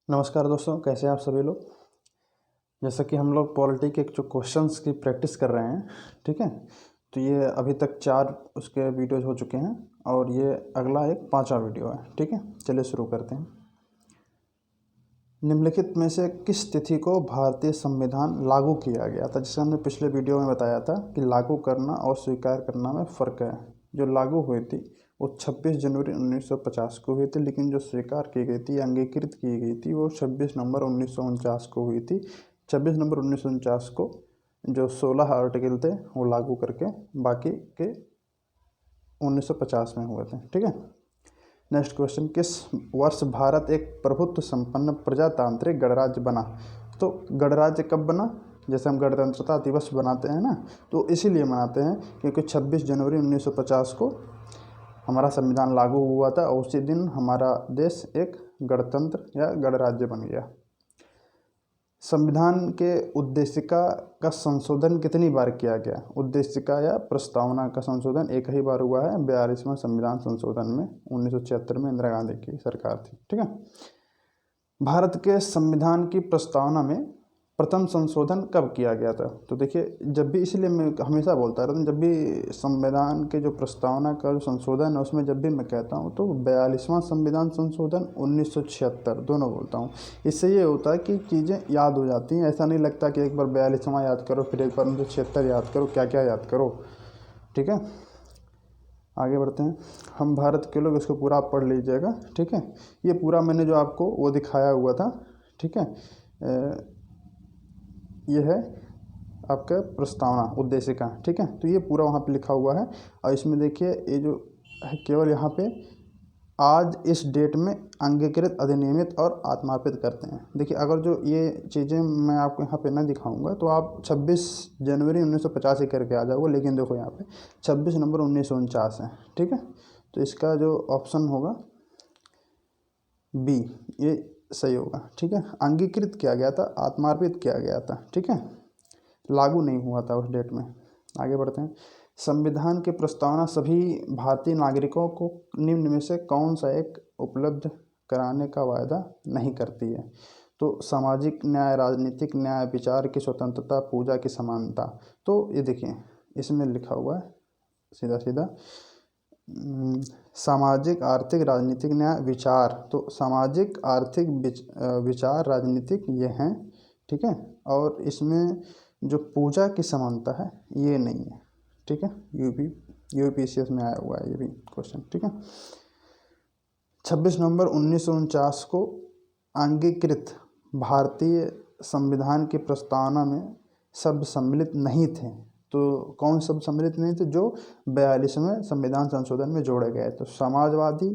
नमस्कार दोस्तों, कैसे हैं आप सभी लोग। जैसा कि हम लोग पॉलिटी के जो क्वेश्चंस की प्रैक्टिस कर रहे हैं, ठीक है। तो ये अभी तक 4 उसके वीडियोज हो चुके हैं और ये अगला एक 5वां वीडियो है, ठीक है। चलिए शुरू करते हैं। निम्नलिखित में से किस तिथि को भारतीय संविधान लागू किया गया था। जैसे हमने पिछले वीडियो में बताया था कि लागू करना और स्वीकार करना में फ़र्क है। जो लागू हुई थी वो 26 जनवरी 1950 को हुई थी, लेकिन जो स्वीकार की गई थी, अंगीकृत की गई थी, वो 26 नवंबर 1949 को हुई थी। 26 नवंबर 1949 को जो 16 आर्टिकल थे वो लागू करके बाकी के 1950 में हुए थे, ठीक है। नेक्स्ट क्वेश्चन, किस वर्ष भारत एक प्रभुत्व संपन्न प्रजातांत्रिक गणराज्य बना। तो गणराज्य कब बना, जैसे हम गणतंत्रता दिवस बनाते हैं ना, तो इसीलिए मनाते हैं क्योंकि 26 जनवरी 1950 को हमारा संविधान लागू हुआ था और उसी दिन हमारा देश एक गणतंत्र या गणराज्य बन गया। संविधान के उद्देशिका का संशोधन कितनी बार किया गया। उद्देशिका या प्रस्तावना का संशोधन एक ही बार हुआ है, 42वां संविधान संशोधन में 1976 में इंदिरा गांधी की सरकार थी, ठीक है। भारत के संविधान की प्रस्तावना में प्रथम संशोधन कब किया गया था। तो देखिए, जब भी, इसलिए मैं हमेशा बोलता रहता हूँ, जब भी संविधान के जो प्रस्तावना का जो संशोधन है उसमें जब भी मैं कहता हूँ तो 42वां संविधान संशोधन 1976 दोनों बोलता हूँ। इससे ये होता है कि चीज़ें याद हो जाती हैं। ऐसा नहीं लगता कि एक बार 42वां याद करो फिर एक बार 1976 याद करो, क्या क्या याद करो, ठीक है। आगे बढ़ते हैं। हम भारत के लोग, इसको पूरा आप पढ़ लीजिएगा, ठीक है। ये पूरा मैंने जो आपको वो दिखाया हुआ था, ठीक है। ये है आपका प्रस्तावना उद्देशिका, ठीक है। तो ये पूरा वहाँ पे लिखा हुआ है और इसमें देखिए ये जो है केवल यहाँ पे आज इस डेट में अंगीकृत, अधिनियमित और आत्मार्पित करते हैं। देखिए, अगर जो ये चीज़ें मैं आपको यहाँ पे ना दिखाऊंगा तो आप 26 जनवरी 1950 ही करके आ जाओगे, लेकिन देखो यहाँ पे 26 नवंबर 1949 है, ठीक है। तो इसका जो ऑप्शन होगा बी, ये सही होगा, ठीक है। अंगीकृत किया गया था, आत्मार्पित किया गया था, ठीक है, लागू नहीं हुआ था उस डेट में। आगे बढ़ते हैं। संविधान की प्रस्तावना सभी भारतीय नागरिकों को निम्न में से कौन सा एक उपलब्ध कराने का वायदा नहीं करती है। तो सामाजिक न्याय, राजनीतिक न्याय, विचार की स्वतंत्रता, पूजा की समानता। तो ये देखिए, इसमें लिखा हुआ है सीधा सीधा सामाजिक, आर्थिक, राजनीतिक न्याय, विचार। तो सामाजिक, आर्थिक, विचार, राजनीतिक ये हैं, ठीक है। और इसमें जो पूजा की समानता है ये नहीं है, ठीक है। यूपीसीएस में आया हुआ है ये भी क्वेश्चन, ठीक है। 26 नवंबर 1949 को अंगीकृत भारतीय संविधान की प्रस्तावना में शब्द सम्मिलित नहीं थे। तो कौन शब्द सम्मिलित नहीं थे, जो 42वें संविधान संशोधन में जोड़े गए। तो समाजवादी,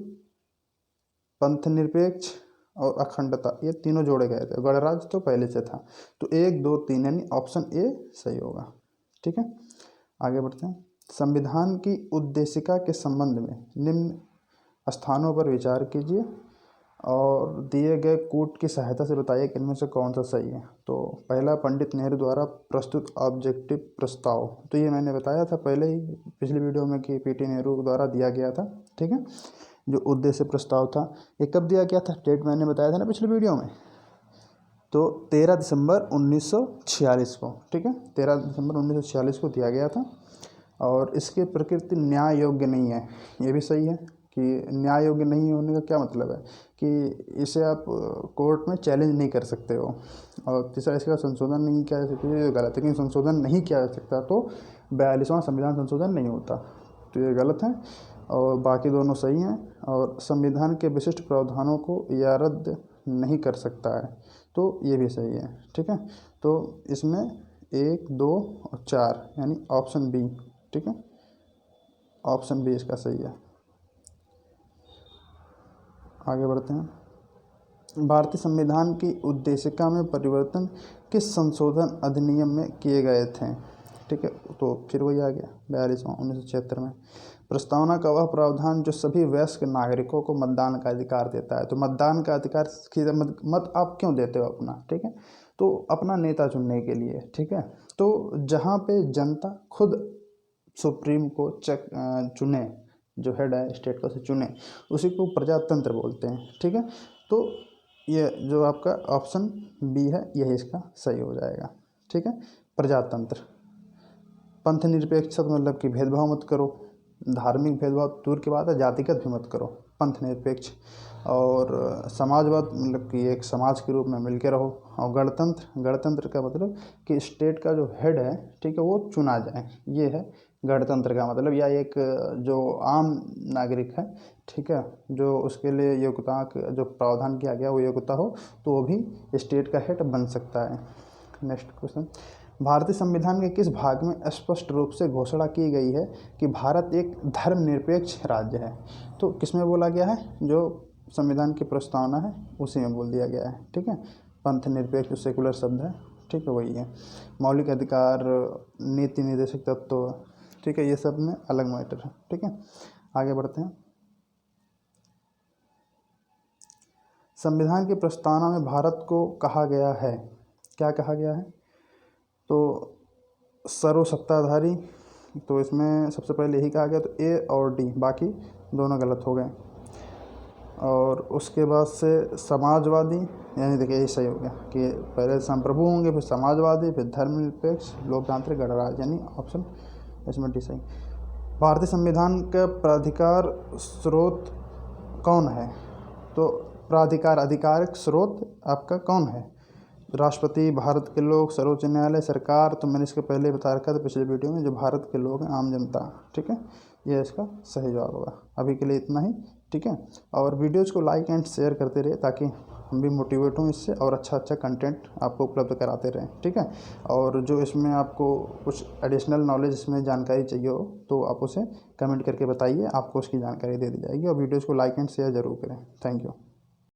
पंथ निरपेक्ष और अखंडता, ये तीनों जोड़े गए थे। गणराज्य तो पहले से था। तो 1, 2, 3 यानी ऑप्शन ए सही होगा, ठीक है। आगे बढ़ते हैं। संविधान की उद्देशिका के संबंध में निम्न स्थानों पर विचार कीजिए और दिए गए कूट की सहायता से बताइए कि इनमें से कौन सा सही है। तो पहला, पंडित नेहरू द्वारा प्रस्तुत ऑब्जेक्टिव प्रस्ताव। तो ये मैंने बताया था पहले ही पिछली वीडियो में कि पीटी नेहरू द्वारा दिया गया था, ठीक है। जो उद्देश्य प्रस्ताव था ये कब दिया गया था, डेट मैंने बताया था ना पिछली वीडियो में। तो 13 दिसंबर 1946 को, ठीक है, 13 दिसंबर 1946 को दिया गया था। और इसकी प्रकृति न्याय योग्य नहीं है, ये भी सही है कि न्याय योग्य नहीं होने का क्या मतलब है कि इसे आप कोर्ट में चैलेंज नहीं कर सकते हो। और तीसरा, इसका संशोधन नहीं किया जा सकता, ये गलत है कि संशोधन नहीं किया जा सकता तो 42वां संविधान संशोधन नहीं होता, तो ये गलत है। और बाकी दोनों सही हैं। और संविधान के विशिष्ट प्रावधानों को या रद्द नहीं कर सकता है, तो ये भी सही है, ठीक है। तो इसमें 1, 2 और 4 यानी ऑप्शन बी, ठीक है, ऑप्शन बी इसका सही है। आगे बढ़ते हैं। भारतीय संविधान की उद्देशिका में परिवर्तन किस संशोधन अधिनियम में किए गए थे, ठीक है। तो फिर वही आ गया 42वां 1976 में। प्रस्तावना का वह प्रावधान जो सभी वयस्क नागरिकों को मतदान का अधिकार देता है। तो मतदान का अधिकार मत आप क्यों देते हो अपना, ठीक है, तो अपना नेता चुनने के लिए, ठीक है। तो जहाँ पे जनता खुद सुप्रीम को चुने, जो हेड है स्टेट का, से चुने, उसी को प्रजातंत्र बोलते हैं, ठीक है। तो ये जो आपका ऑप्शन बी है यही इसका सही हो जाएगा। ठीक है। प्रजातंत्र, पंथ निरपेक्षता मतलब कि भेदभाव मत करो, धार्मिक भेदभाव दूर की बात है, जातिगत भी मत करो, पंथ निरपेक्ष। और समाजवाद मतलब कि एक समाज के रूप में मिलके रहो। और गणतंत्र, गणतंत्र का मतलब कि स्टेट का जो हेड है, ठीक है, वो चुना जाए, ये है गणतंत्र का मतलब। या एक जो आम नागरिक है, ठीक है, जो उसके लिए योग्यता जो प्रावधान किया गया वो योग्यता हो, तो वो भी स्टेट का हेड बन सकता है। नेक्स्ट क्वेश्चन, भारतीय संविधान के किस भाग में स्पष्ट रूप से घोषणा की गई है कि भारत एक धर्मनिरपेक्ष राज्य है? तो किसमें बोला गया है? जो संविधान की प्रस्तावना है उसी में बोल दिया गया है। ठीक है। पंथ निरपेक्ष जो सेकुलर शब्द है, ठीक है, वही है। मौलिक अधिकार, नीति निर्देशक तत्व, ठीक है, ये सब में अलग मैटर है। ठीक है, आगे बढ़ते हैं। संविधान की प्रस्तावना में भारत को कहा गया है, क्या कहा गया है? तो सर्वसत्ताधारी, तो इसमें सबसे पहले यही कहा गया, तो ए और डी, बाकी दोनों गलत हो गए। और उसके बाद से समाजवादी, यानी देखिए यही सही हो गया कि पहले संप्रभु होंगे, फिर समाजवादी, फिर धर्मनिरपेक्ष, लोकतांत्रिक, गणराज्य, यानी ऑप्शन इसमें डी सही। भारतीय संविधान का प्राधिकार स्रोत कौन है? तो प्राधिकार, आधिकारिक स्रोत आपका कौन है? राष्ट्रपति, भारत के लोग, सर्वोच्च न्यायालय, सरकार। तो मैंने इसके पहले बता रखा था पिछले वीडियो में, जो भारत के लोग हैं, आम जनता। ठीक है, यह इसका सही जवाब होगा। अभी के लिए इतना ही। ठीक है, और वीडियोज़ को लाइक एंड शेयर करते रहे ताकि हम भी मोटिवेट हों इससे, और अच्छा अच्छा कंटेंट आपको उपलब्ध कराते रहें। ठीक है, और जो इसमें आपको कुछ एडिशनल नॉलेज, इसमें जानकारी चाहिए हो, तो आप उसे कमेंट करके बताइए, आपको उसकी जानकारी दे दी जाएगी। और वीडियोज़ को लाइक एंड शेयर ज़रूर करें। Thank you.